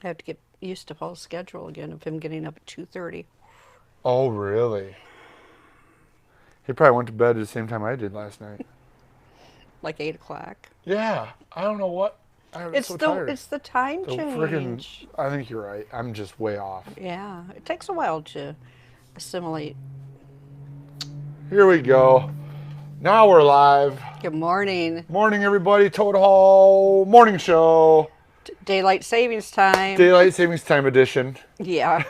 I have to get used to Paul's schedule again of him getting up at 2:30. Oh, really? He probably went to bed at the same time I did last night. Like 8 o'clock. Yeah, I don't know what. I'm It's so the tired. it's the time The freaking. change. I think you're right. I'm just way off. Yeah, it takes a while to assimilate. Here we go. Now we're live. Good morning. Morning, everybody. Toad Hall Morning Show. Daylight savings time. Daylight Savings Time edition. Yeah.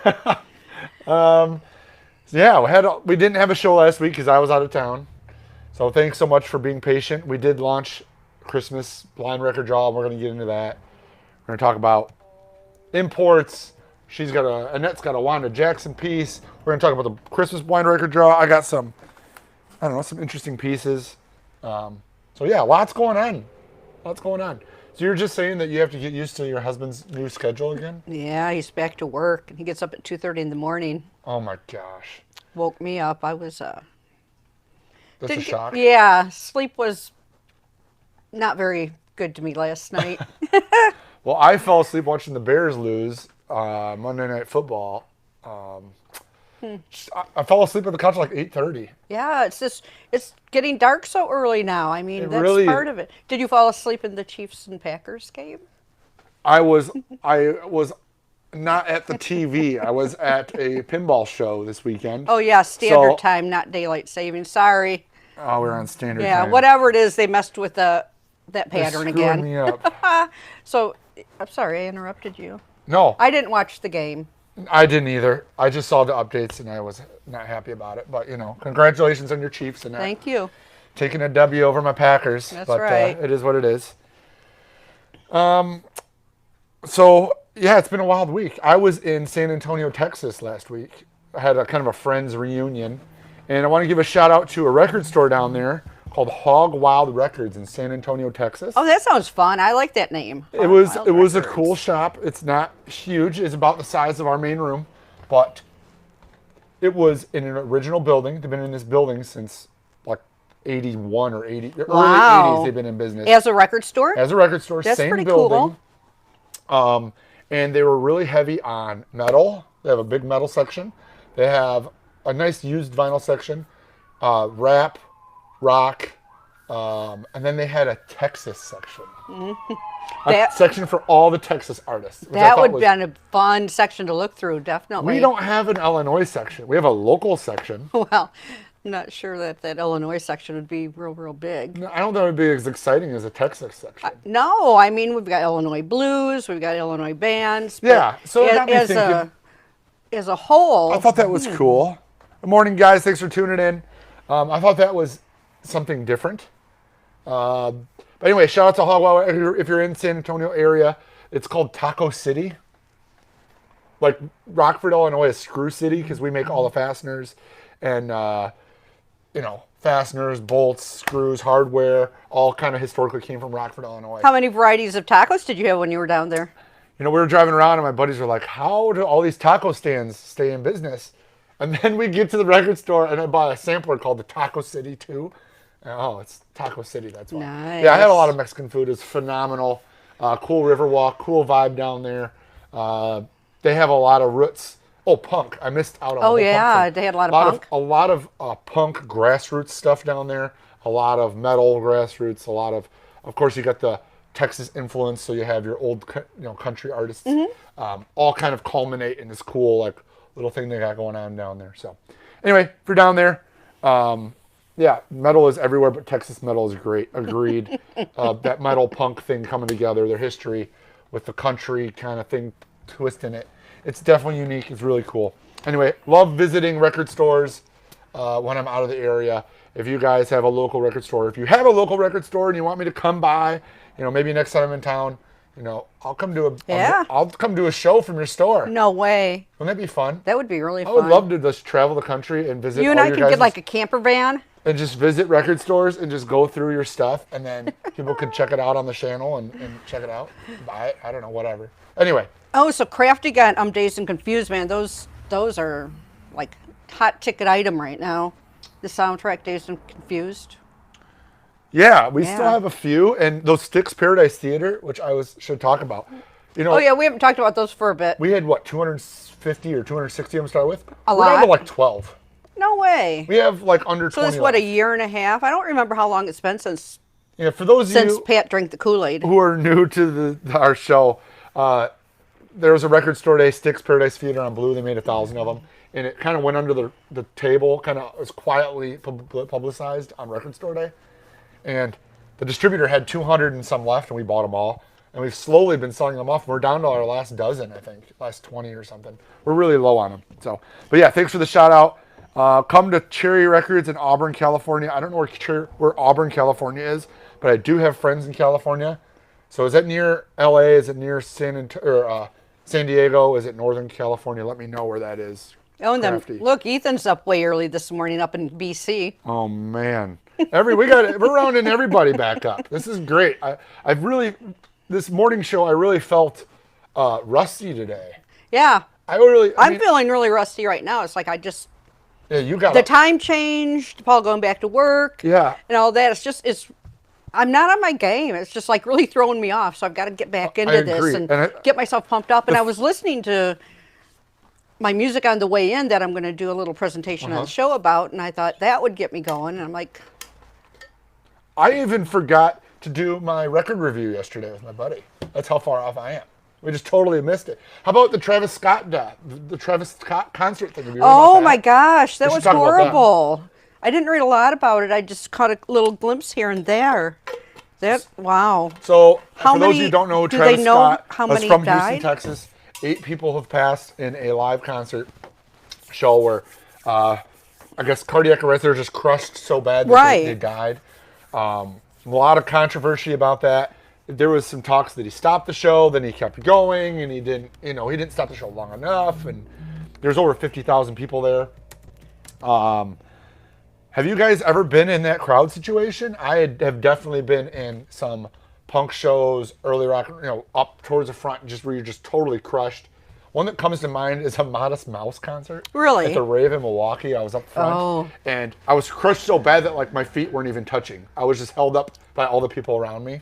Yeah, we didn't have a show last week because I was out of town. So thanks so much for being patient. We did launch Christmas blind record draw. We're going to get into that. We're going to talk about imports. Annette's got a Wanda Jackson piece. We're going to talk about the Christmas blind record draw. I got some interesting pieces. So yeah, lots going on. Lots going on. So you're just saying that you have to get used to your husband's new schedule again? Yeah, he's back to work and he gets up at 2:30 in the morning. Oh my gosh. Woke me up. I was That's a shock. yeah, sleep was not very good to me last night. Well, I fell asleep watching the Bears lose Monday Night Football. I fell asleep on the couch at like 8:30. Yeah, it's getting dark so early now. I mean, It that's really- part of it. Did you fall asleep in the Chiefs and Packers game? I was not at the TV. I was at a pinball show this weekend. Oh yeah, standard So- time, not daylight savings. Sorry. Oh, we're on standard Yeah, time. whatever it is, they messed with that They're pattern screwing again. me up. So, I'm sorry, I interrupted you. No, I didn't watch the game. I didn't either. I just saw the updates and I was not happy about it. But congratulations on your Chiefs and Thank you. taking a W over my Packers. That's but, right. It is what it is. So yeah, it's been a wild week. I was in San Antonio, Texas last week. I had a kind of a friends reunion, and I want to give a shout out to a record store down there called Hog Wild Records in San Antonio, Texas. Oh, that sounds fun. I like that name. It was Wild a Records. cool shop. It's not huge. It's about the size of our main room, but it was in an original building. They've been in this building since like 81 or 80 early Wow. 80s. They've been in business As a record store? as a record store. That's same pretty building. cool. And they were really heavy on metal. They have a big metal section. They have a nice used vinyl section, rap, rock, and then they had a Texas section. That- A section for all the Texas artists. which I That thought would was- be a fun section to look through, definitely. We don't have an Illinois section. We have a local section. Well, I'm not sure that Illinois section would be real big. I don't think it would be as exciting as a Texas section. No, I mean, we've got Illinois blues, we've got Illinois bands. but Yeah, so it got me as thinking. as a whole, I thought that was cool. Good morning, guys. Thanks for tuning in. I thought that was something different. But anyway, shout out to Hogwild. If you're in San Antonio area, it's called Taco City. Like Rockford, Illinois is Screw City because we make all the fasteners and fasteners, bolts, screws, hardware, all kind of historically came from Rockford, Illinois. how many varieties of tacos did you have when you were down there? We were driving around and my buddies were like, how do all these taco stands stay in business? And then we get to the record store and I buy a sampler called the Taco City 2. Oh, it's Taco City, that's why. Nice. Yeah, I had a lot of Mexican food. It's phenomenal. Cool river walk, cool vibe down there. They have a lot of roots. Oh, punk. I missed out on Oh, the yeah, punk thing. they had a lot of punk. A lot of punk grassroots stuff down there. A lot of metal grassroots. A lot of course, you got the Texas influence, so you have your old country artists. Mm-hmm. All kind of culminate in this cool little thing they got going on down there. So anyway, if you're down there, yeah, metal is everywhere, but Texas metal is great. Agreed. That metal punk thing coming together, their history with the country kind of thing twisting it. It's definitely unique. It's really cool. Anyway, love visiting record stores when I'm out of the area. If you guys have a local record store, if you have a local record store and you want me to come by, maybe next time I'm in town, I'll come do I'll come do a show from your store. No way. Wouldn't that be fun? That would be really I fun. would love to just travel the country and visit You and all I your could get guys' like a camper van. and just visit record stores and just go through your stuff, and then people could check it out on the channel and check it out, buy it. I don't know, whatever. Anyway, Oh, so Crafty got Dazed and Confused, man. Those are like hot ticket item right now. The soundtrack Dazed and Confused. yeah, we still Yeah. have a few, and those Sticks Paradise Theater, which should talk about. You know, Oh yeah, we haven't talked about those for a bit. we had what 250 or 260 of them to start with. A We're down to lot. like 12. No way. We have like under So 20 this is what, a left. year and a half? I don't remember how long it's been since Yeah, for those of you Pat drank the Kool-Aid. who are new to our show, there was a record store day, Styx Paradise Theater on Blue. They made 1,000 of them, and it kind of went under the table, kind of was quietly publicized on record store day. And the distributor had 200 and some left, and we bought them all. And we've slowly been selling them off. We're down to our last dozen, I think, last 20 or something. We're really low on them. So, but yeah, thanks for the shout out. Come to Cherry Records in Auburn, California. I don't know where Auburn, California is, but I do have friends in California. So is that near LA? Is it near San Diego? Is it Northern California? Let me know where that is. Oh, and then Crafty. look, Ethan's up way early this morning up in BC. Oh man, we're rounding everybody back up. This is great. This morning show I really felt rusty today. Yeah. I I'm feeling really rusty right now. It's like yeah, you got the time changed, Paul going back to work. Yeah. And all that. I'm not on my game. It's just like really throwing me off. So I've got to get back into this agree. and And get myself pumped up. And I was listening to my music on the way in that I'm going to do a little presentation on the show about. And I thought that would get me going. And I'm like, I even forgot to do my record review yesterday with my buddy. That's how far off I am. We just totally missed it. How about the Travis Scott concert thing? Have you heard about oh that? my gosh, that We should was talk about that. horrible. I didn't read a lot about it. I just caught a little glimpse here and there. Wow. So, How for those of many- you who don't know, do Travis they know Scott how was many from died? Houston, Texas. 8 people have passed in a live concert show where I guess cardiac arrest, they were just crushed so bad that Right. they died. A lot of controversy about that. There was some talks that he stopped the show, then he kept going, and he didn't stop the show long enough, and there's over 50,000 people there. Have you guys ever been in that crowd situation? I have definitely been in some punk shows, early rock, up towards the front, just where you're just totally crushed. One that comes to mind is a Modest Mouse concert. Really? At the Rave in Milwaukee. I was up front. Oh. And I was crushed so bad that like my feet weren't even touching. I was just held up by all the people around me.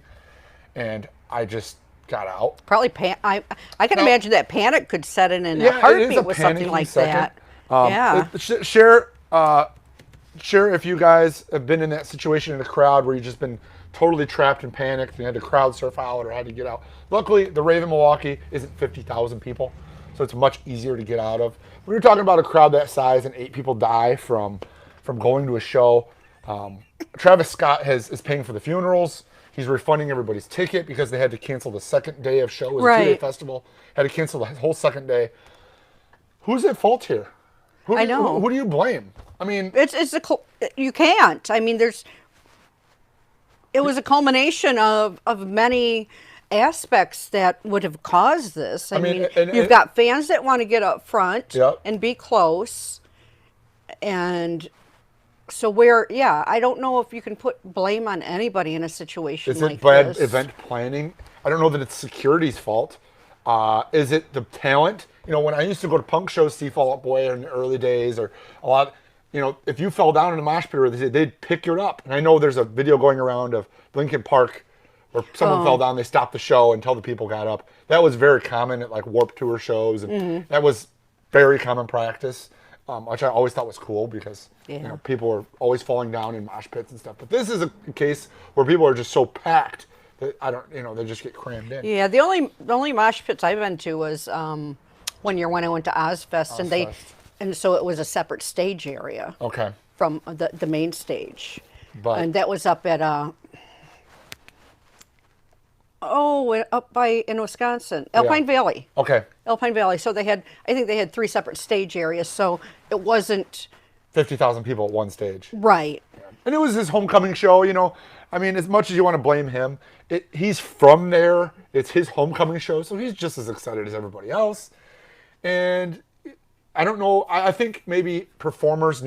And I just got out. Probably I can imagine that panic could set in a It is heartbeat a with something panicky like second. that. Share if you guys have been in that situation in the crowd where you've just been totally trapped and panicked and had to crowd surf out or had to get out. Luckily, the Rave in Milwaukee isn't 50,000 people, so it's much easier to get out of. When you're talking about a crowd that size and 8 people die from going to a show, Travis Scott is paying for the funerals. He's refunding everybody's ticket because they had to cancel the second day of show. It was a 2-day Right. festival. Had to cancel the whole second day. Who's at fault here? I know. Who do you blame? I mean, You can't. I mean, it was a culmination of many aspects that would have caused this. I mean, you've got fans that want to get up front Yep. and be close. And so I don't know if you can put blame on anybody in a situation is like it bad this. event planning? I don't know that it's security's fault. Is it the talent? When I used to go to punk shows, see Fall Out Boy in the early days, or a lot, if you fell down in a mosh pit, they'd pick you up. And I know there's a video going around of Lincoln Park where someone fell down, they stopped the show until the people got up. That was very common at like Warped Tour shows, and that was very common practice, which I always thought was cool because people are always falling down in mosh pits and stuff. But this is a case where people are just so packed that they just get crammed in. Yeah, the only mosh pits I've been to was when I went to Ozfest, and so it was a separate stage area Okay. from the main stage, But- and that was up at up in Wisconsin, Alpine Valley. Okay. Alpine Valley. So I think they had 3 separate stage areas, so it wasn't 50,000 people at one stage. right. And it was his homecoming show, I mean, as much as you want to blame him, he's from there. It's his homecoming show, so he's just as excited as everybody else. And I don't know. I think maybe performers I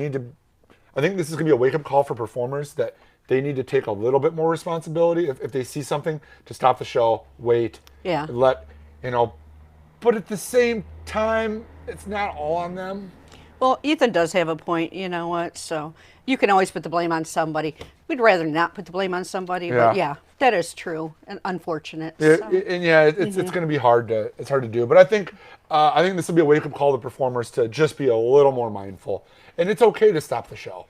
think this is going to be a wake-up call for performers that they need to take a little bit more responsibility. If they see something, to stop the show, wait, Yeah. and but at the same time, it's not all on them. Well, Ethan does have a point. You know what? So you can always put the blame on somebody. We'd rather not put the blame on somebody, but yeah. That is true and unfortunate. And yeah, it's going to be hard to do. But I think this will be a wake up call to performers to just be a little more mindful. And it's okay to stop the show.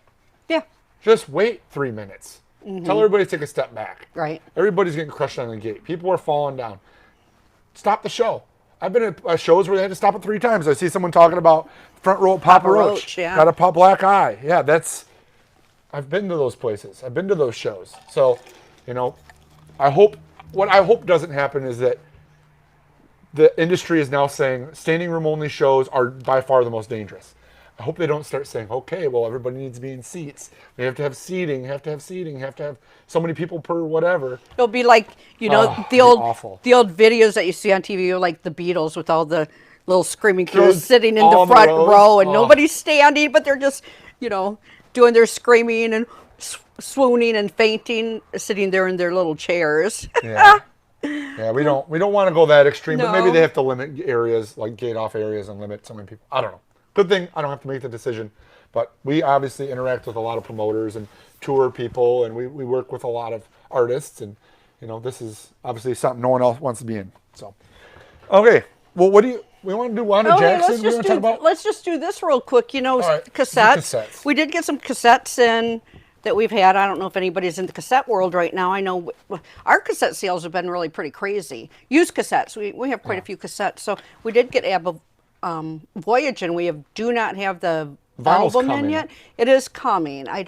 Yeah. Just wait 3 minutes. Tell everybody to take a step back. Right. Everybody's getting crushed on the gate. People are falling down. Stop the show. I've been at shows where they had to stop it 3 times. I see someone talking about front row at Papa Roach. Yeah. Got a black eye. Yeah, I've been to those places. I've been to those shows. So, what I hope doesn't happen is that the industry is now saying standing room only shows are by far the most dangerous. I hope they don't start saying, okay, well, everybody needs to be in seats. We have to have seating, have to have so many people per whatever. It'll be like, the old videos that you see on TV, like the Beatles with all the little screaming kids sitting in the front row and nobody's standing, but they're just, doing their screaming and swooning and fainting, sitting there in their little chairs. Yeah. Yeah, we don't want to go that extreme, but maybe they have to limit areas, like gate off areas, and limit so many people. I don't know. Good thing I don't have to make the decision, but we obviously interact with a lot of promoters and tour people, and we work with a lot of artists, and this is obviously something no one else wants to be in. So, okay, well, we want to do Wanda Jackson? Let's just do this real quick. Right. Cassettes. We did get some cassettes in that we've had. I don't know if anybody's in the cassette world right now. I know our cassette sales have been really pretty crazy. Used cassettes. We have quite a few cassettes. So we did get ABBA Voyage, and we do not have the album in yet. It is coming. I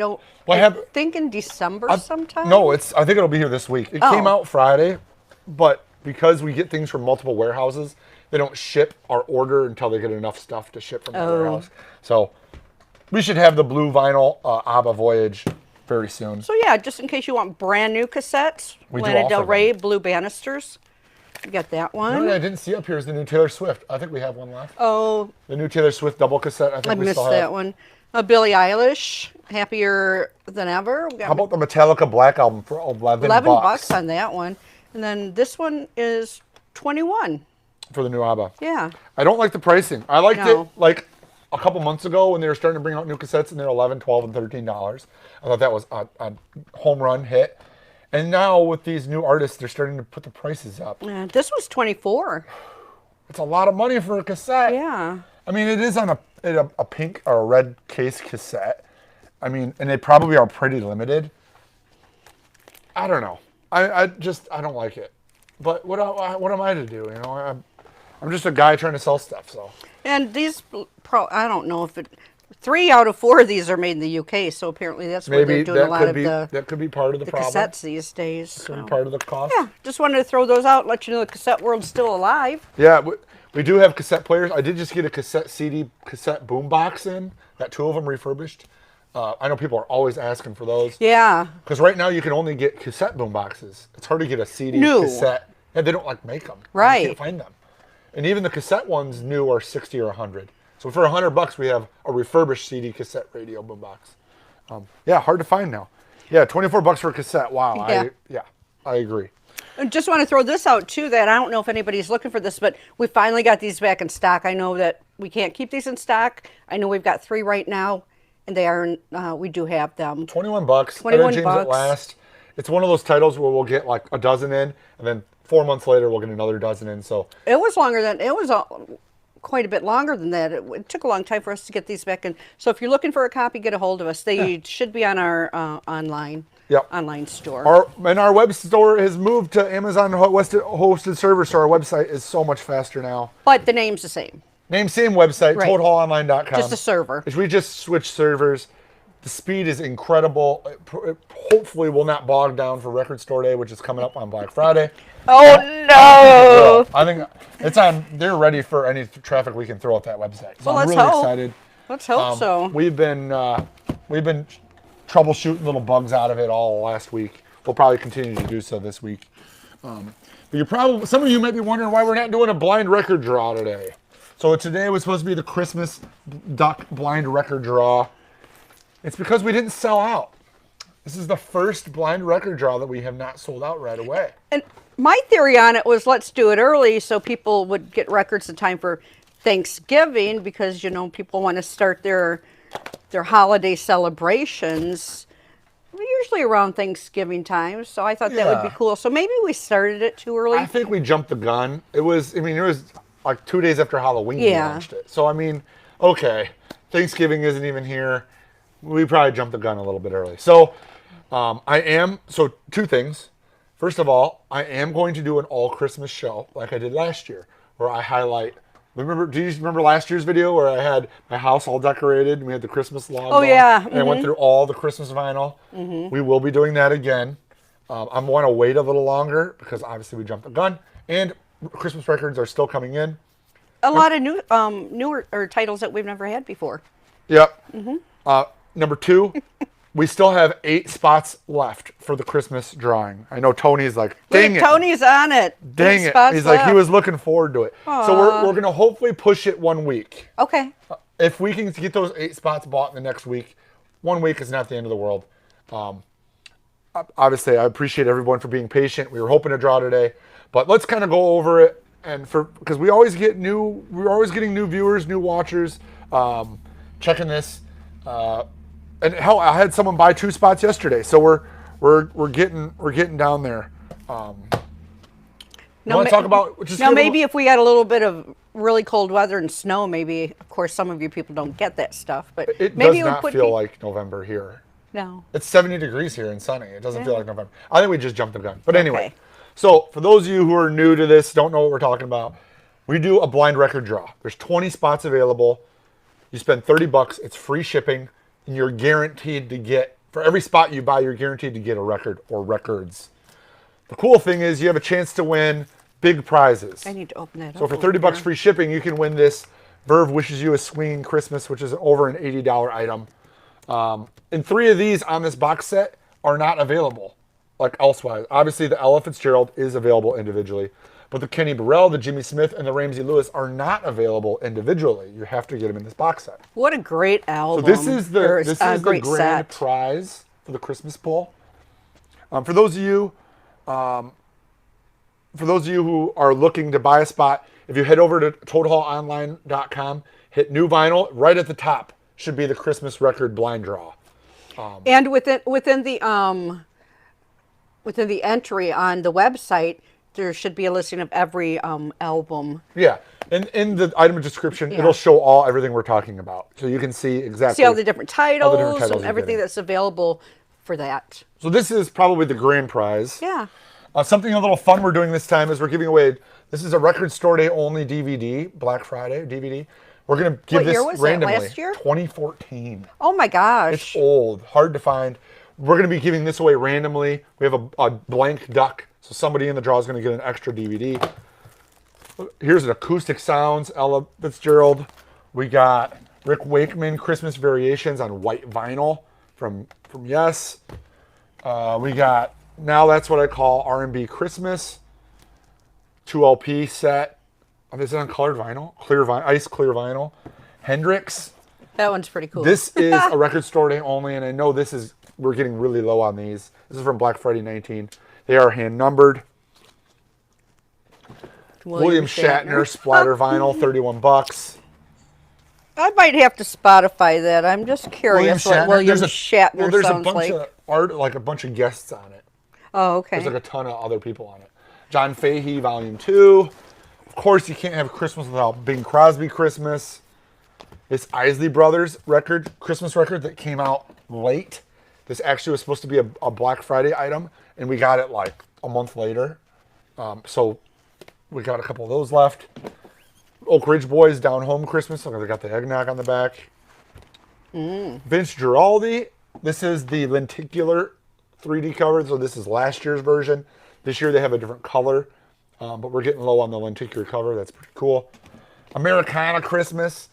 think in December sometime. No, I think it'll be here this week. It came out Friday, but because we get things from multiple warehouses, they don't ship our order until they get enough stuff to ship from the warehouse. So we should have the blue vinyl ABBA Voyage very soon. So yeah, just in case you want brand new cassettes, Lana Del Rey Blue Banisters. You got that one. I didn't see up here is the new Taylor Swift. I think we have one left. Oh. The new Taylor Swift double cassette. I think we still have. I missed that one. Billie Eilish, Happier Than Ever. How about the Metallica Black album for $11? $11 on that one. And then this one is $21. For the new ABBA. Yeah. I don't like the pricing. I liked it like a couple months ago when they were starting to bring out new cassettes and they're $11, $12, and $13. I thought that was a home run hit. And now with these new artists, they're starting to put the prices up. Yeah, this was $24. It's a lot of money for a cassette. Yeah. I mean, it is on a pink or a red case cassette. I mean, and they probably are pretty limited. I don't know. I don't like it. But what am I to do? I'm just a guy trying to sell stuff. So. And these, I don't know if 3 out of 4 of these are made in the UK, so apparently that's where they're doing a lot of that could be part of the problem. Cassettes these days. That could be part of the cost. Yeah, just wanted to throw those out, let you know the cassette world's still alive. Yeah, we do have cassette players. I did just get a cassette boombox in. Got 2 of them refurbished. I know people are always asking for those. Yeah. Because right now you can only get cassette boomboxes. It's hard to get a CD cassette. Yeah, they don't make them. Right. You can't find them. And even the cassette ones new are $60 or $100. So for $100, we have a refurbished CD cassette radio boombox. Yeah, hard to find now. Yeah, $24 for a cassette. Wow. Yeah. I agree. I just want to throw this out too, that I don't know if anybody's looking for this, but we finally got these back in stock. I know that we can't keep these in stock. I know we've got 3 right now, and they are. We do have them. $21. $21 at last. It's one of those titles where we'll get like a dozen in, and then 4 months later we'll get another dozen in. So it was quite a bit longer than that. It took a long time for us to get these back in. So if you're looking for a copy, get a hold of us. They should be on our online store. Our web store has moved to Amazon hosted server, so our website is so much faster now. But the name's the same. Same website, right. ToadHallOnline.com. Just a server. We just switched servers. The speed is incredible. It hopefully will not bog down for Record Store Day, which is coming up on Black Friday. Oh no! I think it's on. They're ready for any traffic we can throw at that website. So I'm really excited. Let's hope so. We've been troubleshooting little bugs out of it all last week. We'll probably continue to do so this week. But some of you might be wondering why we're not doing a blind record draw today. So today was supposed to be the Christmas Duck blind record draw. It's because we didn't sell out. This is the first blind record draw that we have not sold out right away. And my theory on it was, let's do it early so people would get records in time for Thanksgiving, because people want to start their holiday celebrations usually around Thanksgiving time, so I thought that would be Yeah. cool. So maybe we started it too early. I think we jumped the gun. It was like 2 days after Halloween we Yeah. launched it. So, I mean, okay, Thanksgiving isn't even here. We probably jumped the gun a little bit early. So, so 2 things. First of all, I am going to do an all Christmas show like I did last year, where I highlight. Do you remember last year's video where I had my house all decorated and we had the Christmas log? Oh, yeah. And I went through all the Christmas vinyl. We will be doing that again. I'm going to wait a little longer because obviously we jumped the gun, and Christmas records are still coming in. A lot of newer titles that we've never had before. Yep. Number 2, we still have 8 spots left for the Christmas drawing. I know Tony's like, dang it. Tony's on it. Dang it. He's like, he was looking forward to it. Aww. So we're going to hopefully push it 1 week. Okay. If we can get those 8 spots bought in the next week, 1 week is not the end of the world. Obviously, I appreciate everyone for being patient. We were hoping to draw today, but let's kind of go over it, and because we're always getting new viewers, new watchers, checking this, and hell, I had someone buy 2 spots yesterday, so we're getting down there. Want to talk about just maybe if we got a little bit of really cold weather and snow, maybe of course some of you people don't get that stuff, but it maybe does not feel like November here. No. It's 70 degrees here and sunny. It doesn't feel like November. I think we just jumped the gun. But anyway, Okay. So for those of you who are new to this, don't know what we're talking about, we do a blind record draw. There's 20 spots available. You spend $30. It's free shipping, and you're guaranteed to get, for every spot you buy, you're guaranteed to get a record or records. The cool thing is you have a chance to win big prizes. I need to open that up. So for $30 free shipping, you can win this Verve Wishes You a Swinging Christmas, which is over an $80 item. And 3 of these on this box set are not available, like elsewise. Obviously, the Ella Fitzgerald is available individually, but the Kenny Burrell, the Jimmy Smith, and the Ramsey Lewis are not available individually. You have to get them in this box set. What a great album. So this is the great grand set. prize for the Christmas poll. For those of you who are looking to buy a spot, if you head over to toadhallonline.com, hit new vinyl, right at the top should be the Christmas record blind draw. And within the entry on the website, there should be a listing of every album. Yeah, and in the item description, it'll show everything we're talking about, so you can see exactly. See all the different titles, and you're everything getting. that's available for that. So this is probably the grand prize. Yeah. Something a little fun we're doing this time is we're giving away. This is a Record Store Day only DVD, Black Friday DVD. We're going to give What this year was that? randomly. Last year? 2014. Oh my gosh. It's old, hard to find. We're going to be giving this away randomly. We have a blank duck, so somebody in the draw is going to get an extra DVD. Here's an acoustic sounds, Ella Fitzgerald. We got Rick Wakeman Christmas Variations on white vinyl from Yes. We got Now That's What I Call R&B Christmas 2 LP set. Is it on colored vinyl? Ice clear vinyl. Hendrix. That one's pretty cool. This is a Record Store Day only, and I know we're getting really low on these. This is from Black Friday 19. They are hand numbered. William Shatner splatter vinyl, $31. I might have to Spotify that. I'm just curious what William Shatner there's sounds a bunch like. of art, like a bunch of guests on it. Oh, okay. There's like a ton of other people on it. John Fahey, Volume 2. Of course, you can't have Christmas without Bing Crosby Christmas. This Isley Brothers Christmas record that came out late. This actually was supposed to be a Black Friday item, and we got it like a month later. So we got a couple of those left. Oak Ridge Boys Down Home Christmas. Look, they got the eggnog on the back. Vince Giraldi. This is the lenticular 3D cover. So this is last year's version. This year they have a different color, but we're getting low on the lenticular cover. That's pretty cool. Americana Christmas.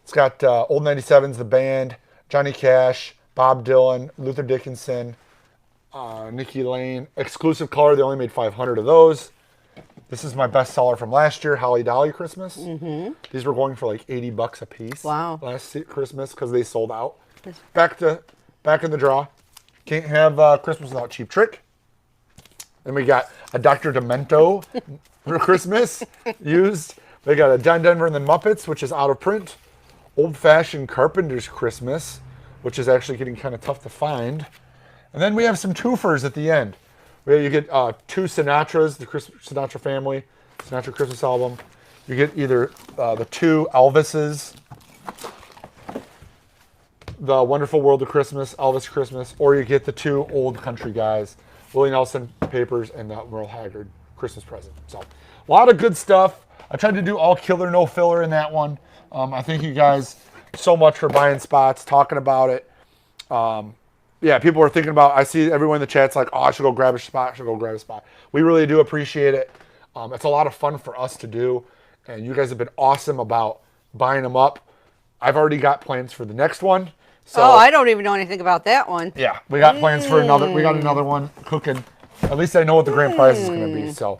It's got Old 97's The Band, Johnny Cash, Bob Dylan, Luther Dickinson, Nikki Lane. Exclusive color. They only made 500 of those. This is my best seller from last year, Holly Dolly Christmas. Mm-hmm. These were going for like $80 a piece. Wow. Last Christmas because they sold out. Back in the draw. Can't have Christmas without Cheap Trick. Then we got a Dr. Demento for Christmas used. We got a John Denver and the Muppets, which is out of print. Old Fashioned Carpenter's Christmas, which is actually getting kind of tough to find. And then we have some twofers at the end. You get 2 Sinatras, the Sinatra family, Sinatra Christmas album. You get either the 2 Elvises, The Wonderful World of Christmas, Elvis Christmas, or you get the 2 old country guys, Willie Nelson Papers and Merle Haggard Christmas Present. So a lot of good stuff. I tried to do all killer, no filler in that one. I thank you guys so much for buying spots, talking about it. Yeah, people are thinking about, I see everyone in the chat's like, oh, I should go grab a spot. We really do appreciate it. It's a lot of fun for us to do. And you guys have been awesome about buying them up. I've already got plans for the next one. So, I don't even know anything about that one. Yeah, we got plans for another. We got another one cooking. At least I know what the grand prize is going to be. So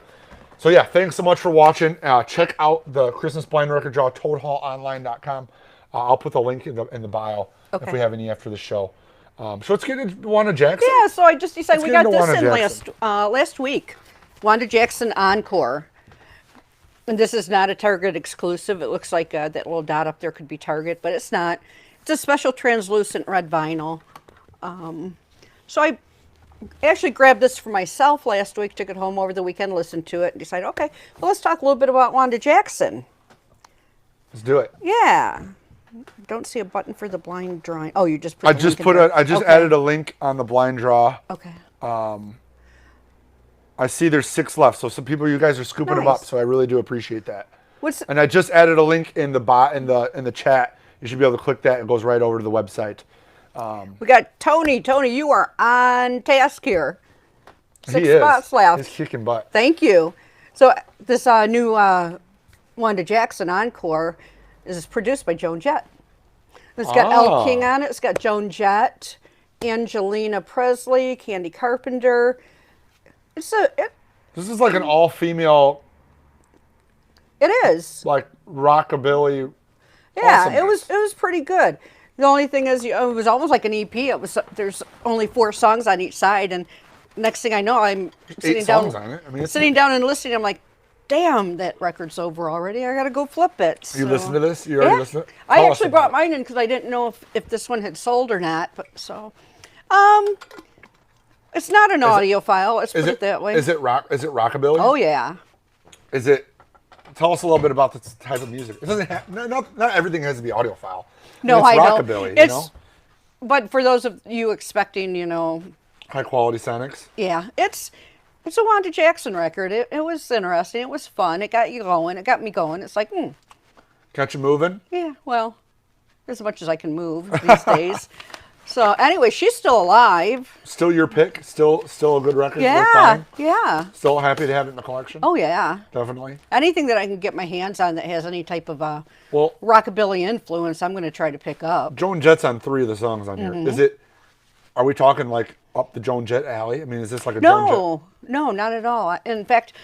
yeah, thanks so much for watching. Check out the Christmas Blind Record Draw, ToadHallOnline.com. I'll put the link in the bio if we have any after the show. So let's get into Wanda Jackson. Yeah, so I just decided we got this in last week. Wanda Jackson Encore. And this is not a Target exclusive. It looks like that little dot up there could be Target, but it's not. It's a special translucent red vinyl. So I actually grabbed this for myself last week, took it home over the weekend, listened to it, and decided, okay, well, let's talk a little bit about Wanda Jackson. Let's do it. Yeah. Don't see a button for the blind drawing. Oh, you just put. I just added a link on the blind draw. Okay. I see there's 6 left, so some people, you guys are scooping them up, so I really do appreciate that. And I just added a link in the chat. You should be able to click that. It goes right over to the website. We got Tony. Tony, you are on task here. 6 he spots left. He's kicking butt. Thank you. So this new Wanda Jackson Encore is produced by Joan Jett. It's got Elle King on it. It's got Joan Jett, Angelina Presley, Candy Carpenter. This is like an all-female. It is like rockabilly. Yeah, it was pretty good. The only thing is, it was almost like an EP. There's only 4 songs on each side, and next thing I know, I'm sitting down and listening. I'm like, damn, that record's over already. I gotta go flip it. You listen to this? You already listened to it? I actually brought mine in because I didn't know if this one had sold or not. But it's not an audiophile. Let's put it that way. Is it rockabilly? Oh yeah. Is it? Tell us a little bit about this type of music. It doesn't have not everything has to be audiophile. No, it's rockabilly. You know? But for those of you expecting, high quality sonics. Yeah, it's a Wanda Jackson record. It was interesting. It was fun. It got you going. It got me going. It's like, Got you moving? Yeah, well, as much as I can move these days. So anyway, she's still alive. Still your pick? Still a good record? Yeah, yeah. Still happy to have it in the collection? Oh, yeah. Definitely. Anything that I can get my hands on that has any type of rockabilly influence, I'm going to try to pick up. Joan Jett's on 3 of the songs on here. Are we talking like up the Joan Jett alley? I mean, is this like a Joan Jett? No, not at all. In fact,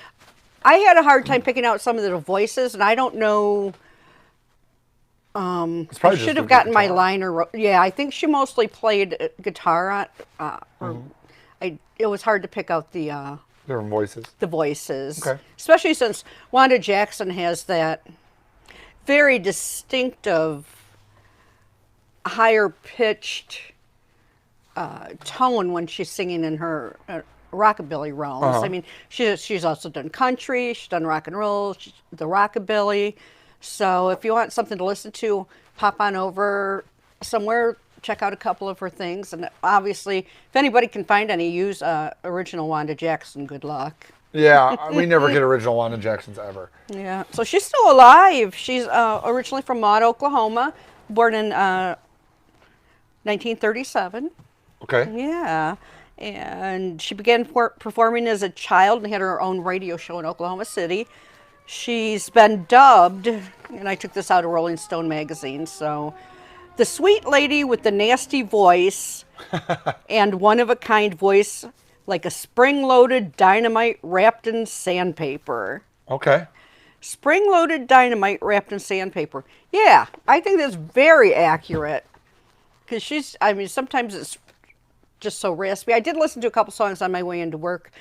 I had a hard time picking out some of the voices, and I don't know... I should have gotten my liner. Yeah, I think she mostly played guitar. It was hard to pick out the different voices. The voices, okay. Especially since Wanda Jackson has that very distinctive, higher pitched tone when she's singing in her rockabilly realms. I mean, she's also done country. She's done rock and roll. The rockabilly. So if you want something to listen to, pop on over somewhere, check out a couple of her things. And obviously, if anybody can find any, use original Wanda Jackson. Good luck. Yeah, we never get original Wanda Jacksons ever. Yeah, so she's still alive. She's originally from Maud, Oklahoma, born in 1937. Okay. Yeah, and she began performing as a child and had her own radio show in Oklahoma City. She's been dubbed, and I took this out of Rolling Stone magazine, so the sweet lady with the nasty voice and one-of-a-kind voice like a spring-loaded dynamite wrapped in sandpaper. Okay. Spring-loaded dynamite wrapped in sandpaper. Yeah, I think that's very accurate because sometimes it's just so raspy. I did listen to a couple songs on my way into work.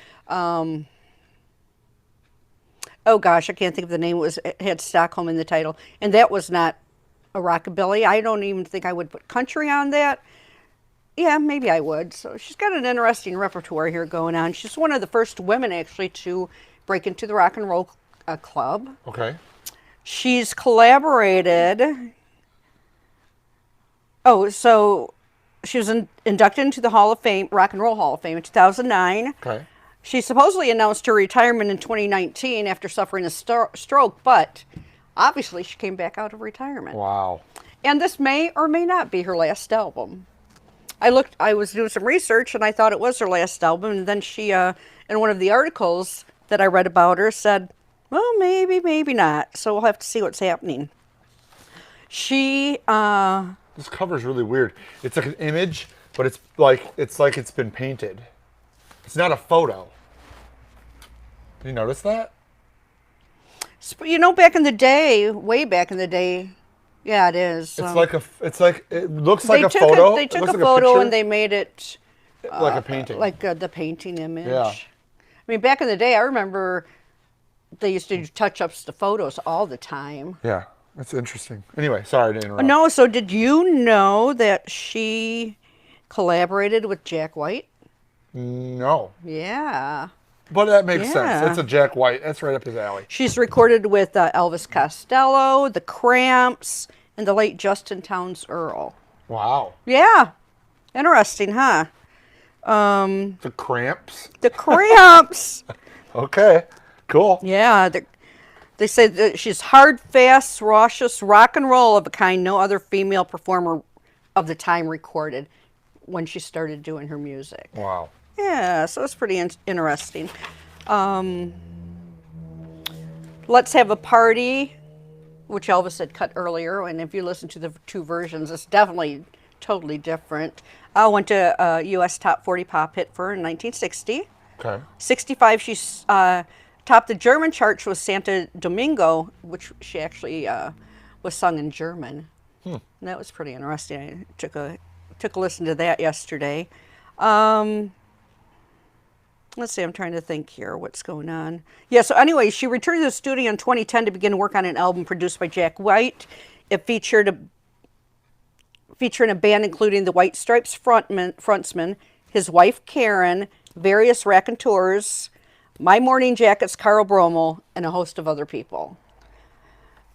Oh gosh, I can't think of the name. It had Stockholm in the title, and that was not a rockabilly. I don't even think I would put country on that. yeah, maybe I would. So she's got an interesting repertoire here going on. She's one of the first women actually to break into the rock and roll club. Okay. She's collaborated. Oh, so she was inducted into the Hall of Fame, Rock and Roll Hall of Fame in 2009. Okay. She supposedly announced her retirement in 2019 after suffering a stroke, but obviously she came back out of retirement. Wow. And this may or may not be her last album. I was doing some research and I thought it was her last album, and then she, in one of the articles that I read about her, said, well, maybe, maybe not. So we'll have to see what's happening. She, This cover's really weird. It's like an image, but it's like it's been painted. It's not a photo. Did you notice that? you know, back in the day, way back in the day, yeah, it is. It looks like a photo. They took a photo and they made it like a painting. like the painting image. Yeah. I mean, back in the day, I remember they used to do touch-ups to photos all the time. Yeah, that's interesting. Anyway, sorry to interrupt. No, so did you know that she collaborated with Jack White? No. Yeah. But that makes sense. Yeah. It's a Jack White. That's right up his alley. She's recorded with Elvis Costello, the Cramps, and the late Justin Townes Earl. Wow. Yeah. Interesting, huh? The Cramps. The Cramps. Okay. Cool. Yeah. They say that she's hard, fast, raucous, rock and roll of a kind no other female performer of the time recorded when she started doing her music. Wow. Yeah, so it's pretty interesting. Let's Have a Party, which Elvis had cut earlier, and if you listen to the two versions, it's definitely totally different. I went to a U.S. Top 40 pop hit for her in 1960. Okay. 65, she topped the German charts with Santa Domingo, which she actually was sung in German. And that was pretty interesting. I took a listen to that yesterday. Let's see, I'm trying to think here what's going on. Yeah, so anyway, she returned to the studio in 2010 to begin work on an album produced by Jack White. It featuring a band including the White Stripes frontsman, his wife Karen, various raconteurs, My Morning Jacket's Carl Brommel, and a host of other people.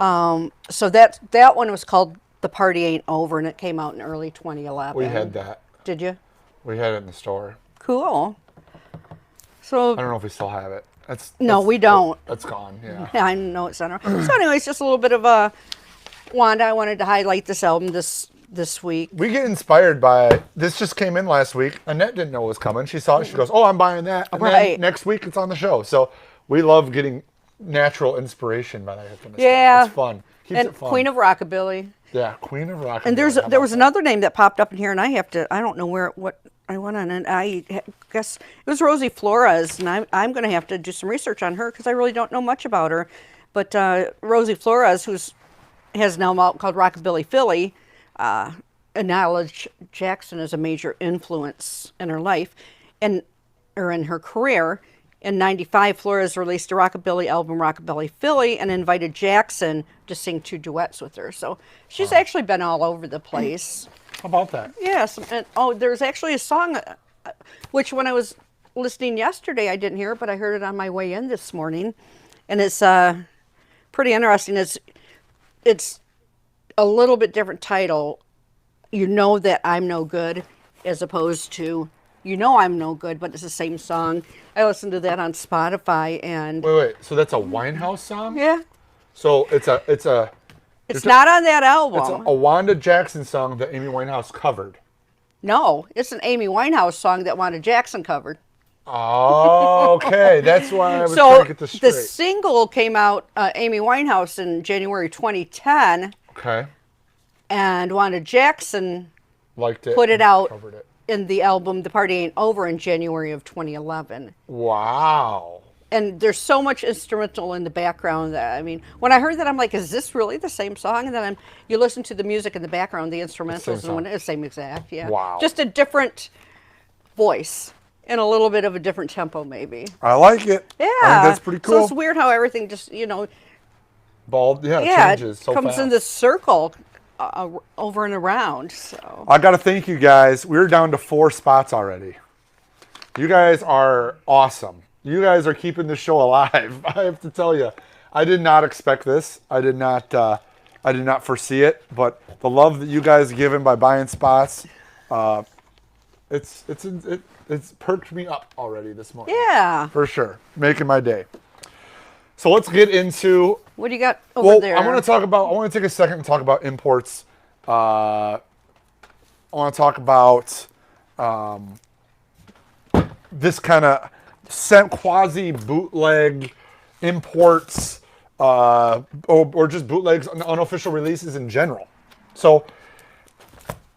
So that one was called The Party Ain't Over, and it came out in early 2011. We had that. Did you? We had it in the store. Cool. So I don't know if we still have it. No, we don't. That's gone. Yeah. Yeah, I know it's not. So anyways, just a little bit of a Wanda. I wanted to highlight this album this week. We get inspired by this. Just came in last week. Annette didn't know it was coming. She saw it. She goes, "Oh, I'm buying that." And then next week it's on the show. So we love getting natural inspiration by that kind of stuff. It's fun. Keeps it fun. Queen of Rockabilly. Yeah, Queen of Rockabilly. And there was another name that popped up in here, and I don't know what I went on, and I guess it was Rosie Flores, and I'm going to have to do some research on her because I really don't know much about her. But Rosie Flores, has an album out called Rockabilly Philly, acknowledged Jackson as a major influence in her life, or in her career. In '95, Flores released a rockabilly album, Rockabilly Philly, and invited Jackson to sing 2 duets with her. So she's actually been all over the place. How about that? Yes. And, there's actually a song, which when I was listening yesterday, I didn't hear it, but I heard it on my way in this morning. And it's pretty interesting. It's a little bit different title. You Know That I'm No Good, as opposed to You Know I'm No Good, but it's the same song. I listened to that on Spotify and... Wait. So that's a Winehouse song? Yeah. So it's not on that album. It's a Wanda Jackson song that Amy Winehouse covered. No, it's an Amy Winehouse song that Wanda Jackson covered. Oh, okay. That's why I was trying to get this straight. The single came out, Amy Winehouse, in January 2010. Okay. And Wanda Jackson liked it, put it out covered it in the album The Party Ain't Over in January of 2011. Wow. And there's so much instrumental in the background that, I mean, when I heard that, I'm like, is this really the same song? And then you listen to the music in the background, the instrumentals, and it's the same exact, yeah. Wow. Just a different voice and a little bit of a different tempo, maybe. I like it. Yeah. I think that's pretty cool. So it's weird how everything just, changes so comes fast. in this circle. over and around. So I got to thank you guys. We're down to 4 spots already. You guys are awesome. You guys are keeping the show alive. I have to tell you, I did not expect this. I did not foresee it. But the love that you guys given by buying spots, it's perked me up already this morning. yeah. For sure, making my day. So let's get into. What do you got over there? I want to take a second and talk about imports. I want to talk about this kind of quasi bootleg imports, or just bootlegs, unofficial releases in general. So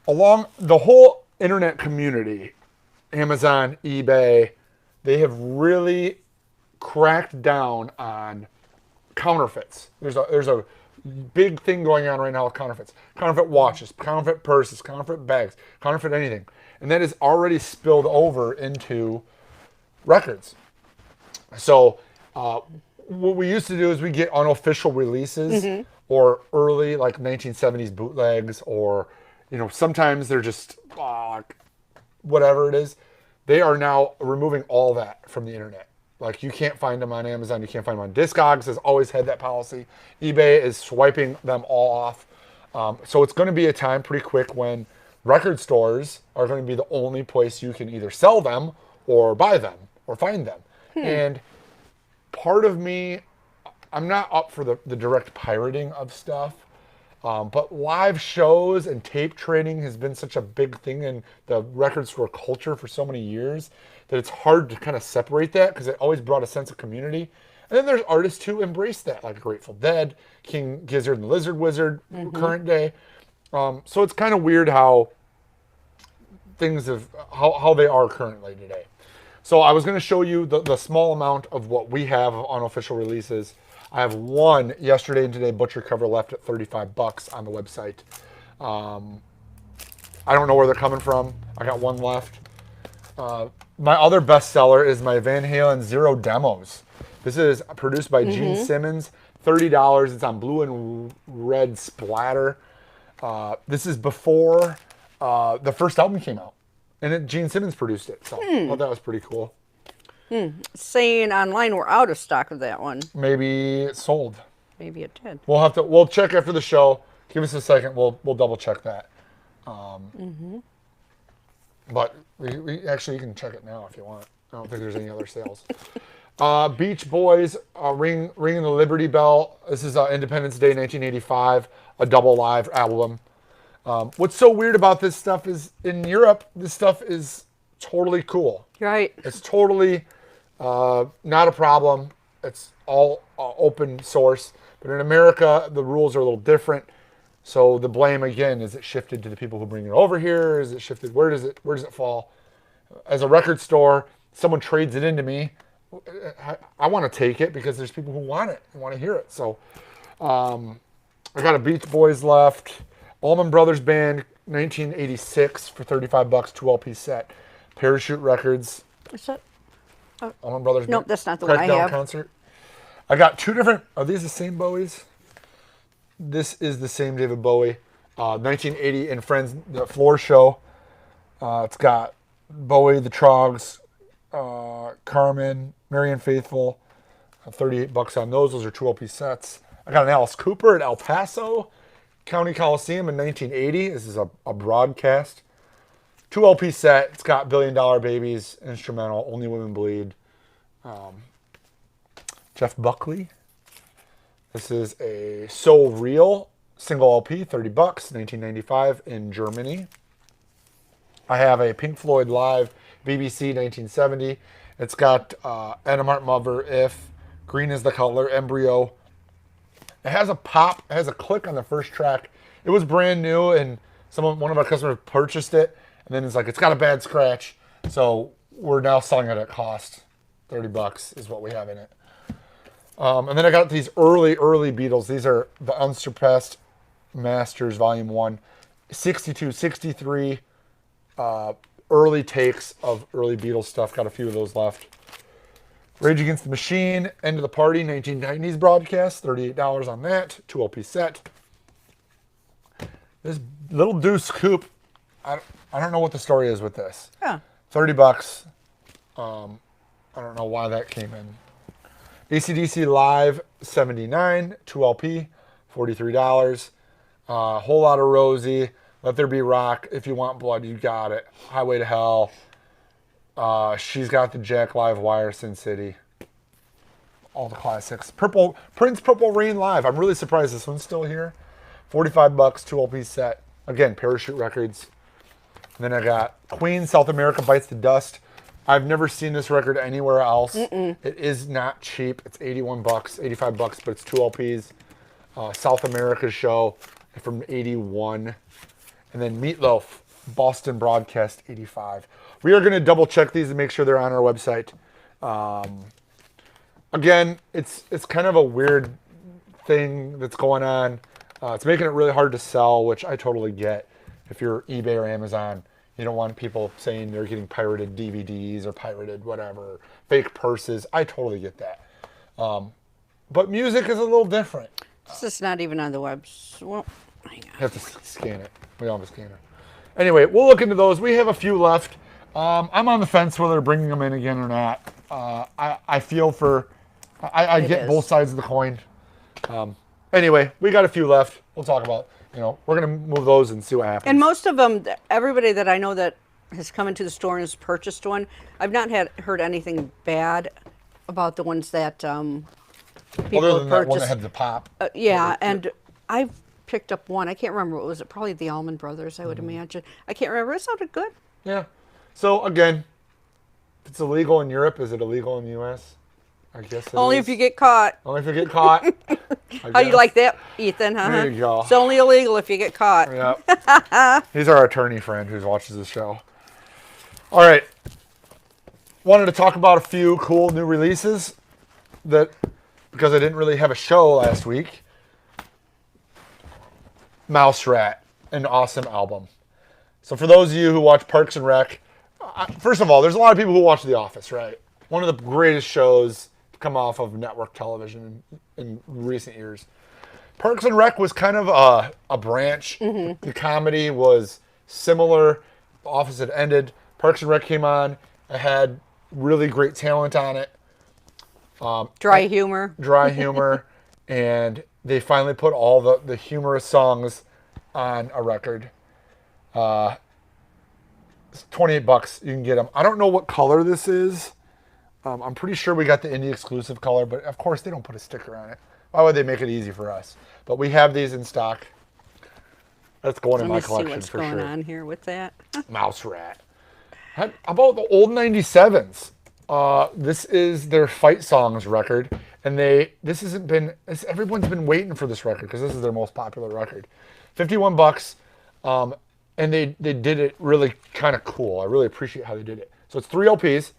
along the whole internet community, Amazon, eBay, they have really cracked down on counterfeits. There's a big thing going on right now with counterfeits. Counterfeit watches, counterfeit purses, counterfeit bags, counterfeit anything. And that is already spilled over into records. So what we used to do is we get unofficial releases or early like 1970s bootlegs, or sometimes they're just whatever it is. They are now removing all that from the internet. Like, you can't find them on Amazon. You can't find them on Discogs. Has always had that policy. eBay is swiping them all off. So it's going to be a time pretty quick when record stores are going to be the only place you can either sell them or buy them or find them. And part of me, I'm not up for the direct pirating of stuff. But live shows and tape trading has been such a big thing in the record store culture for so many years that it's hard to kind of separate that, because it always brought a sense of community. And then there's artists who embrace that, like Grateful Dead, King Gizzard and the Lizard Wizard, current day. So it's kind of weird how things how they are currently today. So I was going to show you the small amount of what we have of unofficial releases. I have one yesterday and today butcher cover left at $35 on the website. I don't know where they're coming from. I got one left. My other bestseller is my Van Halen Zero Demos. This is produced by Gene Simmons. $30. It's on blue and red splatter. This is before the first album came out, and Gene Simmons produced it. So I thought that was pretty cool. Saying online we're out of stock of that one. Maybe it sold. Maybe it did. We'll check after the show. Give us a second. We'll double check that. But we actually, you can check it now if you want. I don't think there's any other sales. Beach Boys, Ringing the Liberty Bell. This is Independence Day 1985, a double live album. What's so weird about this stuff is in Europe, this stuff is totally cool. Right. It's totally not a problem. It's all open source. But in America, the rules are a little different. So the blame, again, is it shifted to the people who bring it over here? Is it shifted? Where does it fall? As a record store, someone trades it into me. I want to take it because there's people who want it and want to hear it. So I got a Beach Boys left. Allman Brothers Band, 1986 for $35, 2 LP set. Parachute Records. Is that? Allman Brothers Band. Nope, that's not the one I have. Concert. I got 2 different. Are these the same Bowies? This is the same David Bowie. 1980 and Friends, the floor show. It's got Bowie, the Trogs, Carmen, Marianne Faithfull. $38 on those. Those are 2 LP sets. I got an Alice Cooper at El Paso County Coliseum in 1980. This is a broadcast. 2 LP set. It's got Billion Dollar Babies, instrumental, Only Women Bleed. Jeff Buckley. This is a So Real single LP, $30, 1995 in Germany. I have a Pink Floyd Live BBC 1970. It's got Anamart Mother, If, Green is the Color, Embryo. It has a pop, it has a click on the first track. It was brand new, and one of our customers purchased it, and then it's like, it's got a bad scratch. So we're now selling it at cost. $30 is what we have in it. And then I got these early Beatles. These are the Unsurpassed Masters Volume 1. 62, 63 early takes of early Beatles stuff. Got a few of those left. Rage Against the Machine, End of the Party, 1990s broadcast. $38 on that. 2 LP set. This little Deuce Coupe, I don't know what the story is with this. Yeah. $30. I don't know why that came in. AC/DC Live, $79. 2LP, $43. Whole Lot of Rosie. Let There Be Rock. If You Want Blood, You Got It. Highway to Hell. She's Got the Jack Live Wire, Sin City. All the classics. Prince Purple Rain Live. I'm really surprised this one's still here. $45, 2LP set. Again, Parachute Records. And then I got Queen, South America Bites the Dust. I've never seen this record anywhere else. It is not cheap. It's $81, $85, but it's 2 LPs. South America show from 81. And then Meatloaf, Boston Broadcast, 85. We are going to double check these and make sure they're on our website. Again, it's kind of a weird thing that's going on. It's making it really hard to sell, which I totally get. If you're eBay or Amazon, you don't want people saying they're getting pirated DVDs or pirated whatever, fake purses. I totally get that. But music is a little different. This is not even on the web. Well, hang on. You have to scan it. We don't have a scanner. Anyway, we'll look into those. We have a few left. I'm on the fence whether bringing them in again or not. I feel for... I get both sides of the coin. Anyway, we got a few left. We'll talk about, we're going to move those and see what happens. And most of them, everybody that I know that has come into the store and has purchased one, I've not heard anything bad about the ones that people Other than have that one purchased. that had the pop. Yeah, and I've picked up one. I can't remember what was it. Probably the Allman Brothers, I would imagine. I can't remember. It sounded good. Yeah. So again, if it's illegal in Europe, is it illegal in the U.S.? I guess it Only is. if you get caught. Only if you get caught. How do you like that, Ethan? Huh? There you go. It's only illegal if you get caught. Yep. He's our attorney friend who watches the show. All right. Wanted to talk about a few cool new releases because I didn't really have a show last week. Mouse Rat, an awesome album. So for those of you who watch Parks and Rec, first of all, there's a lot of people who watch The Office, right? One of the greatest shows to come off of network television in recent years. Parks and Rec was kind of a branch. The comedy was similar. The Office had ended. Parks and Rec came on. It had really great talent on it. Dry humor. Dry humor. And they finally put all the humorous songs on a record. It's $28. You can get them. I don't know what color this is. I'm pretty sure we got the indie exclusive color, but of course they don't put a sticker on it. Why would they make it easy for us? But we have these in stock. That's going in my collection for sure. What's going on here with that? Mouse Rat. How about the old 97s? This is their Fight Songs record, and everyone's been waiting for this record because this is their most popular record. $51, and they did it really kind of cool. I really appreciate how they did it. So it's 3 LPs.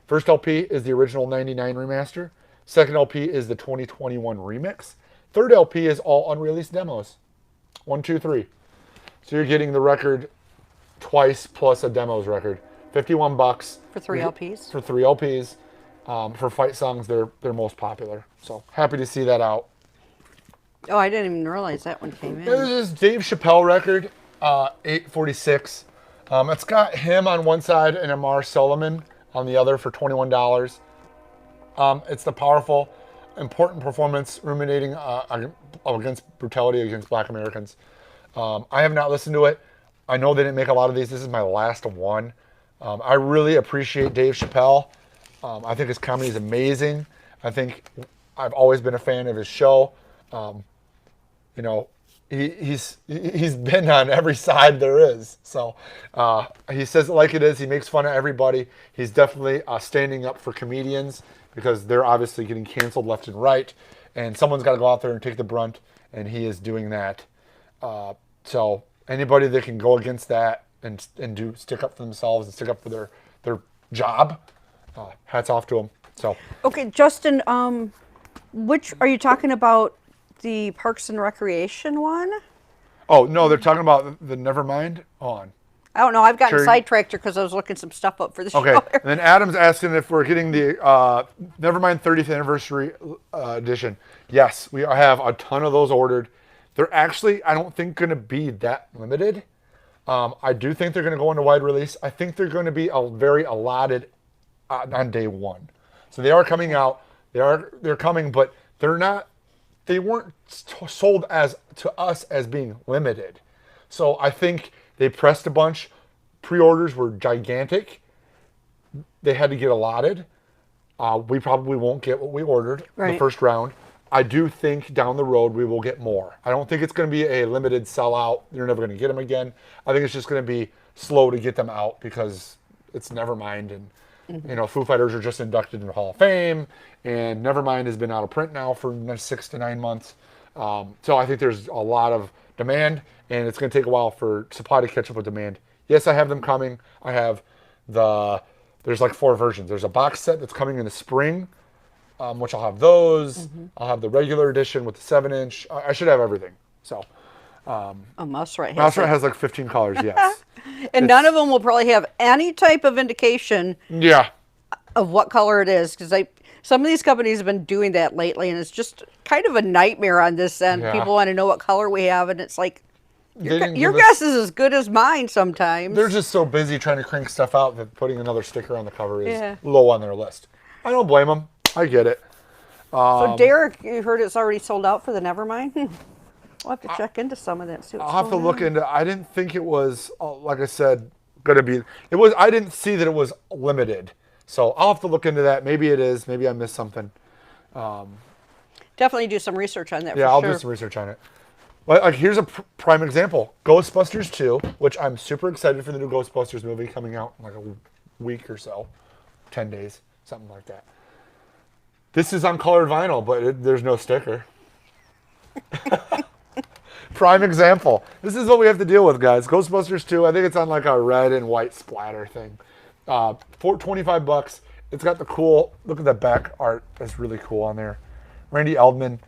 First LP is the original 99 remaster. Second LP is the 2021 remix. Third LP is all unreleased demos. 1, 2, 3. So you're getting the record twice plus a demos record. $51 For 3 LPs? For 3 LPs. For Fight Songs, they're most popular. So happy to see that out. Oh, I didn't even realize that one came in. This is Dave Chappelle record, $8.46. It's got him on one side and Amar Solomon on the other for $21. It's the powerful, important performance ruminating against brutality against Black Americans. I have not listened to it. I know they didn't make a lot of these. This is my last one. I really appreciate Dave Chappelle. I think his comedy is amazing. I think I've always been a fan of his show. He's been on every side there is. So he says it like it is. He makes fun of everybody. He's definitely standing up for comedians because they're obviously getting canceled left and right. And someone's got to go out there and take the brunt, and he is doing that. So anybody that can go against that and stick up for themselves and stick up for their job, hats off to them. So okay, Justin, which are you talking about? The Parks and Recreation one? Oh, no, they're talking about the Nevermind on. I don't know. I've gotten sidetracked because I was looking some stuff up for the show. Okay, and then Adam's asking if we're getting the Nevermind 30th Anniversary Edition. Yes, we have a ton of those ordered. They're actually, I don't think, going to be that limited. I do think they're going to go into wide release. I think they're going to be very allotted on day one. So they are coming out. They're coming, but they're not. They weren't sold as to us as being limited. So I think they pressed a bunch. Pre-orders were gigantic. They had to get allotted. We probably won't get what we ordered the first round. I do think down the road we will get more. I don't think it's going to be a limited sellout. You're never going to get them again. I think it's just going to be slow to get them out because it's Nevermind, and Foo Fighters are just inducted into the Hall of Fame, and Nevermind has been out of print now for 6 to 9 months. So I think there's a lot of demand, and it's going to take a while for supply to catch up with demand. Yes, I have them coming. I have there's like 4 versions. There's a box set that's coming in the spring, which I'll have those. I'll have the regular edition with the 7-inch. I should have everything. So, Mouse Rat has like 15 colors, yes. And none of them will probably have any type of indication of what color it is, because some of these companies have been doing that lately, and it's just kind of a nightmare on this end. Yeah. People want to know what color we have, and it's like, your guess is as good as mine sometimes. They're just so busy trying to crank stuff out that putting another sticker on the cover is low on their list. I don't blame them. I get it. So Derek, you heard it's already sold out for the Nevermind? We'll have to check into some of that. I'll have to look into. I didn't think it was, like I said, going to be. It was. I didn't see that it was limited. So I'll have to look into that. Maybe it is. Maybe I missed something. Definitely do some research on that. Yeah, I'll do some research on it. Like here's a prime example: Ghostbusters 2, which I'm super excited for the new Ghostbusters movie coming out in like a week or so, 10 days, something like that. This is on colored vinyl, but there's no sticker. Prime example. This is what we have to deal with, guys. Ghostbusters 2, I think it's on like a red and white splatter thing. For $25. It's got the cool, look at the back art. That's really cool on there. Randy Eldman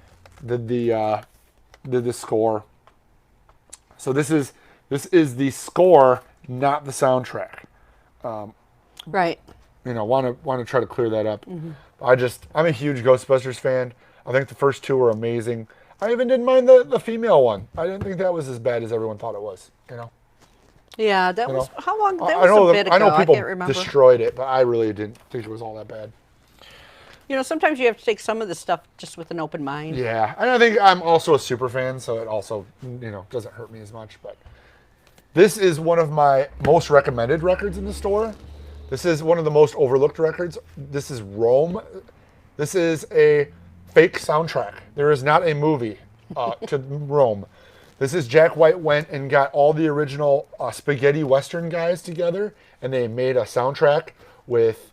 did the score. So this is the score, not the soundtrack. Right. Want to try to clear that up. I'm a huge Ghostbusters fan. I think the first 2 were amazing. I even didn't mind the female one. I didn't think that was as bad as everyone thought it was. Yeah, that was how long? That was a bit ago. I know people I can't remember. destroyed it, but I really didn't think it was all that bad. Sometimes you have to take some of the stuff just with an open mind. Yeah, and I think I'm also a super fan, so it also doesn't hurt me as much. But this is one of my most recommended records in the store. This is one of the most overlooked records. This is Rome. This is a fake soundtrack. There is not a movie to Rome. This is Jack White went and got all the original spaghetti western guys together, and they made a soundtrack with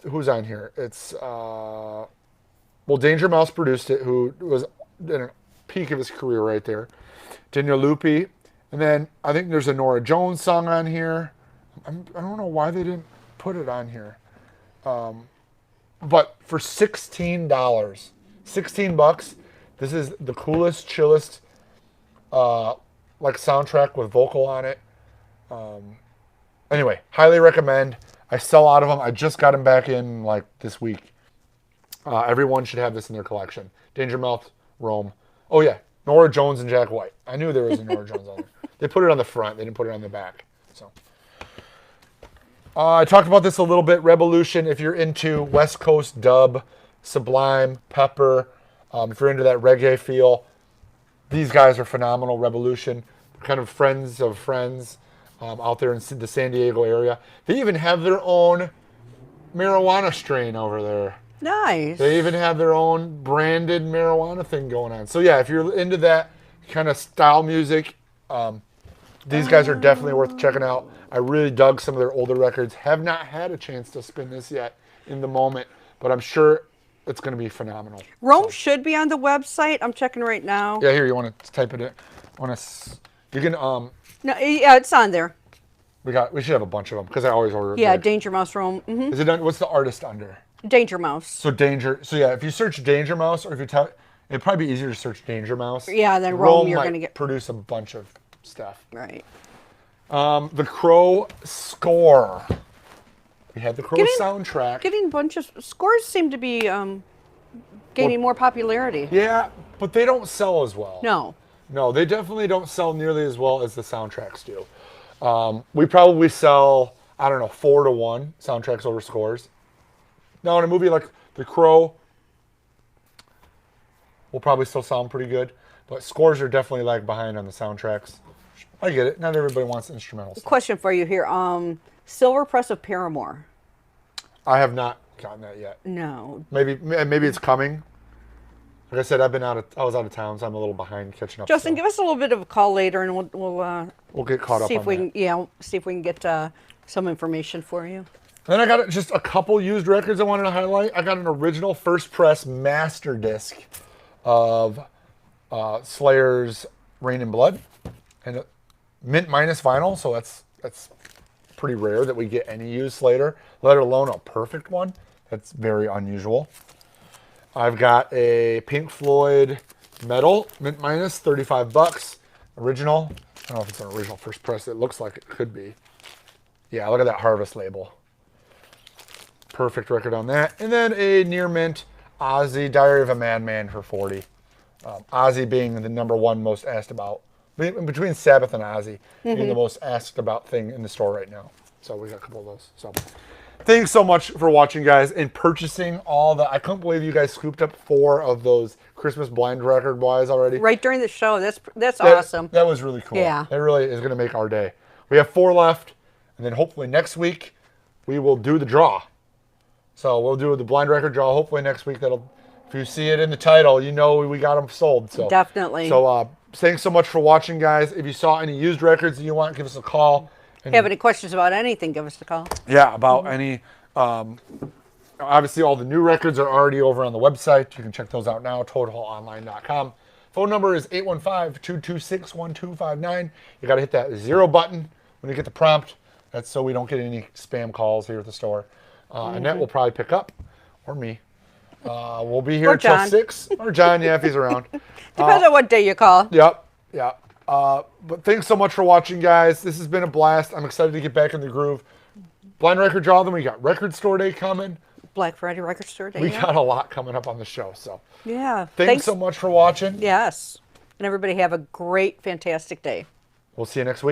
who's on here. It's Danger Mouse produced it, who was in a peak of his career right there. Daniel Lupi. And then I think there's a Norah Jones song on here. I don't know why they didn't put it on here. But for $16, $16, this is the coolest, chillest, soundtrack with vocal on it. Anyway, highly recommend. I sell out of them. I just got them back in this week. Everyone should have this in their collection. Danger Mouse, Rome. Oh yeah, Norah Jones and Jack White. I knew there was a Norah Jones on there. They put it on the front. They didn't put it on the back. So I talked about this a little bit. Revolution, if you're into West Coast dub, Sublime, Pepper, if you're into that reggae feel, these guys are phenomenal. Revolution, kind of friends of friends out there in the San Diego area. They even have their own marijuana strain over there. Nice. They even have their own branded marijuana thing going on. So yeah, if you're into that kind of style music, these guys are definitely worth checking out. I really dug some of their older records. Have not had a chance to spin this yet in the moment, but I'm sure it's going to be phenomenal. Rome should be on the website. I'm checking right now. Yeah, here, you want to type it in? You can No, yeah, it's on there. We should have a bunch of them because I always order it. Yeah, there. Danger Mouse Rome. Mm-hmm. Is it what's the artist under? Danger Mouse. So yeah, if you search Danger Mouse, or if you it'd probably be easier to search Danger Mouse. Yeah, then Rome you're might going to get produce a bunch of stuff. Right. The Crow score. We had the Crow soundtrack. Getting a bunch of scores seem to be gaining more popularity. Yeah, But they don't sell as well. No. No, they definitely don't sell nearly as well as the soundtracks do. We probably sell, I don't know, 4-to-1 soundtracks over scores. Now, in a movie like The Crow, we'll probably still sound pretty good, but scores are definitely lag behind on the soundtracks. I get it. Not everybody wants instrumental stuff. Question for you here. Silver Press of Paramore. I have not gotten that yet. No. Maybe it's coming. Like I said, I was out of town, so I'm a little behind catching up. Justin, give us a little bit of a call later, and we'll get caught up. See if on we that. can, yeah, see if we can get some information for you. Then I got just a couple used records I wanted to highlight. I got an original first press master disc of Slayer's Rain and Blood, and mint minus vinyl. So that's pretty rare that we get any used Slayer, let alone a perfect one. That's very unusual. I've got a Pink Floyd Metal, mint minus, $35, original. I don't know if it's an original first press. It looks like it could be. Yeah, look at that Harvest label. Perfect record on that. And then a near mint Ozzy Diary of a Madman for $40. Ozzy being the #1 most asked about, between Sabbath and Ozzy, being the most asked about thing in the store right now. So we got a couple of those. So thanks so much for watching, guys, and purchasing all the. I couldn't believe you guys scooped up 4 of those Christmas blind record wise already. Right during the show. That's awesome. That was really cool. Yeah. It really is going to make our day. We have 4 left, and then hopefully next week we will do the draw. So we'll do the blind record draw hopefully next week. If you see it in the title, you know we got them sold. So definitely. So thanks so much for watching, guys. If you saw any used records that you want, give us a call. And have any questions about anything, give us a call. Yeah, about any. Obviously, all the new records are already over on the website. You can check those out now, totalonline.com. Phone number is 815-226-1259. You got to hit that 0 button when you get the prompt. That's so we don't get any spam calls here at the store. Annette will probably pick up, or me. We'll be here until 6. Or John, yeah, if he's around. Depends on what day you call. Yep. But thanks so much for watching, guys. This has been a blast. I'm excited to get back in the groove. Blind record draw, then we got record store day coming. Black Friday record store day. We got a lot coming up on the show. So yeah. Thanks so much for watching. Yes. And everybody have a great, fantastic day. We'll see you next week.